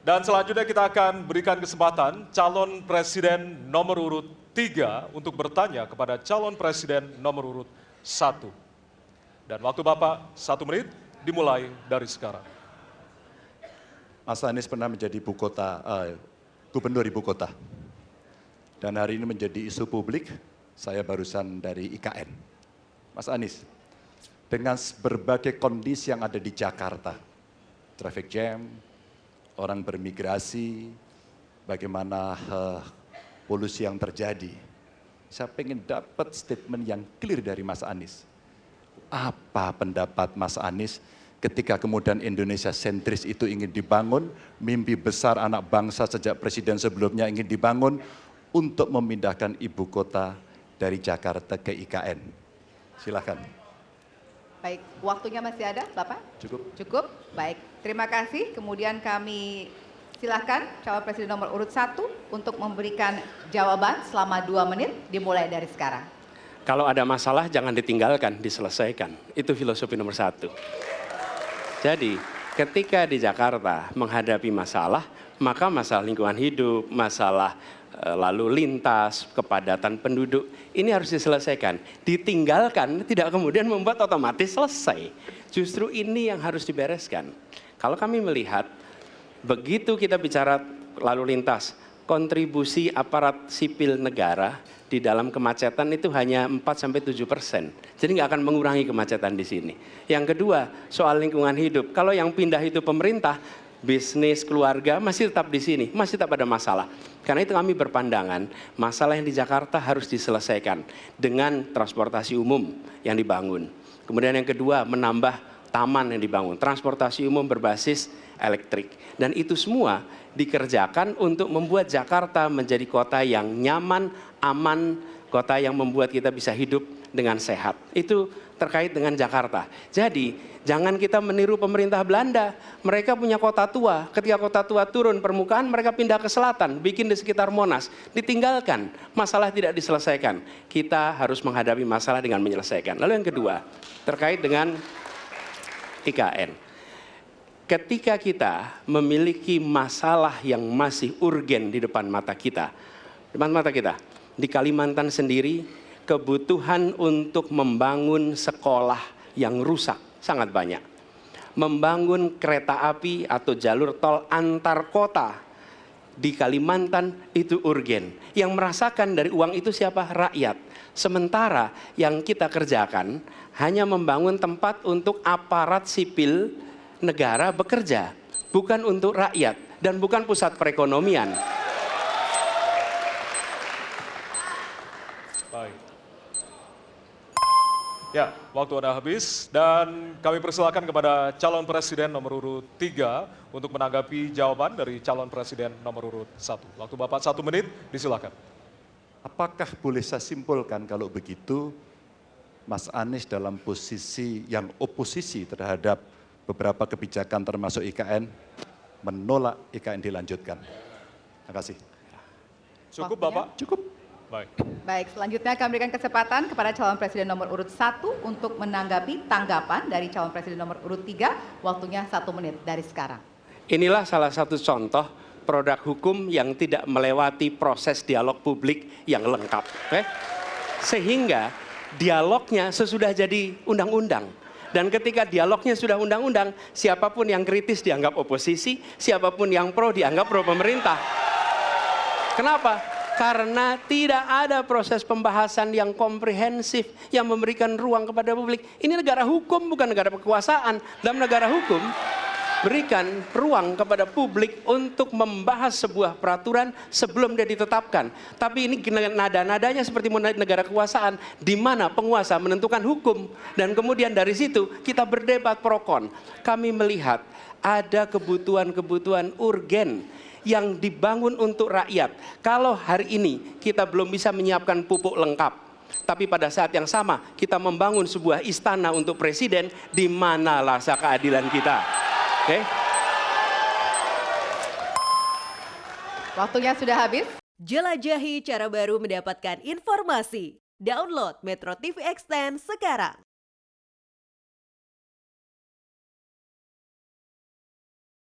Dan selanjutnya kita akan berikan kesempatan calon presiden nomor urut 3 untuk bertanya kepada calon presiden nomor urut 1. Dan waktu Bapak 1 menit dimulai dari sekarang. Mas Anies pernah menjadi gubernur ibu kota. Dan hari ini menjadi isu publik, saya barusan dari IKN. Mas Anies, dengan berbagai kondisi yang ada di Jakarta, traffic jam, orang bermigrasi, bagaimana polusi yang terjadi. Saya ingin dapat statement yang clear dari Mas Anies. Apa pendapat Mas Anies ketika kemudian Indonesia sentris itu ingin dibangun, mimpi besar anak bangsa sejak presiden sebelumnya ingin dibangun untuk memindahkan ibu kota dari Jakarta ke IKN. Silakan. Baik, waktunya masih ada, Bapak? Cukup. Cukup, baik. Terima kasih. Kemudian kami silakan calon presiden nomor urut 1 untuk memberikan jawaban selama 2 menit, dimulai dari sekarang. Kalau ada masalah jangan ditinggalkan, diselesaikan. Itu filosofi nomor 1. Jadi, ketika di Jakarta menghadapi masalah, maka masalah lingkungan hidup, masalah lalu lintas, kepadatan penduduk, ini harus diselesaikan. Ditinggalkan tidak kemudian membuat otomatis selesai. Justru ini yang harus dibereskan. Kalau kami melihat, begitu kita bicara lalu lintas, kontribusi aparat sipil negara di dalam kemacetan itu hanya 4-7%. Jadi nggak akan mengurangi kemacetan di sini. Yang kedua, soal lingkungan hidup. Kalau yang pindah itu pemerintah, bisnis, keluarga masih tetap di sini, masih tetap ada masalah. Karena itu kami berpandangan masalah yang di Jakarta harus diselesaikan dengan transportasi umum yang dibangun. Kemudian yang kedua, menambah taman yang dibangun, transportasi umum berbasis elektrik. Dan itu semua dikerjakan untuk membuat Jakarta menjadi kota yang nyaman, aman, kota yang membuat kita bisa hidup dengan sehat. Itu terkait dengan Jakarta. Jadi, jangan kita meniru pemerintah Belanda. Mereka punya kota tua. Ketika kota tua turun permukaan, mereka pindah ke selatan, bikin di sekitar Monas. Ditinggalkan, masalah tidak diselesaikan. Kita harus menghadapi masalah dengan menyelesaikan. Lalu yang kedua, terkait dengan IKN. Ketika kita memiliki masalah yang masih urgen di depan mata kita, di Kalimantan sendiri, kebutuhan untuk membangun sekolah yang rusak sangat banyak. Membangun kereta api atau jalur tol antar kota di Kalimantan itu urgen. Yang merasakan dari uang itu siapa? Rakyat. Sementara yang kita kerjakan hanya membangun tempat untuk aparat sipil negara bekerja, bukan untuk rakyat dan bukan pusat perekonomian. Baik. Ya, waktu Anda habis dan kami persilakan kepada calon presiden nomor urut 3 untuk menanggapi jawaban dari calon presiden nomor urut 1. Waktu Bapak 1 menit, disilakan. Apakah boleh saya simpulkan kalau begitu Mas Anies dalam posisi yang oposisi terhadap beberapa kebijakan termasuk IKN menolak IKN dilanjutkan? Terima kasih. Cukup Waktunya? Bapak? Cukup. Baik. Baik, selanjutnya kami berikan kesempatan kepada calon presiden nomor urut 1 untuk menanggapi tanggapan dari calon presiden nomor urut 3, waktunya 1 menit dari sekarang. Inilah salah satu contoh produk hukum yang tidak melewati proses dialog publik yang lengkap. Sehingga dialognya sesudah jadi undang-undang. Dan ketika dialognya sudah undang-undang, siapapun yang kritis dianggap oposisi, siapapun yang pro dianggap pro pemerintah. Kenapa? Karena tidak ada proses pembahasan yang komprehensif yang memberikan ruang kepada publik. Ini negara hukum, bukan negara kekuasaan. Dalam negara hukum, berikan ruang kepada publik untuk membahas sebuah peraturan sebelum dia ditetapkan. Tapi ini nada-nadanya seperti negara kekuasaan, di mana penguasa menentukan hukum. Dan kemudian dari situ kita berdebat pro kon. Kami melihat ada kebutuhan-kebutuhan urgen yang dibangun untuk rakyat. Kalau hari ini kita belum bisa menyiapkan pupuk lengkap, tapi pada saat yang sama kita membangun sebuah istana untuk presiden, di mana rasa keadilan kita? Oke? Waktunya sudah habis. Jelajahi cara baru mendapatkan informasi. Download Metro TV Extend sekarang.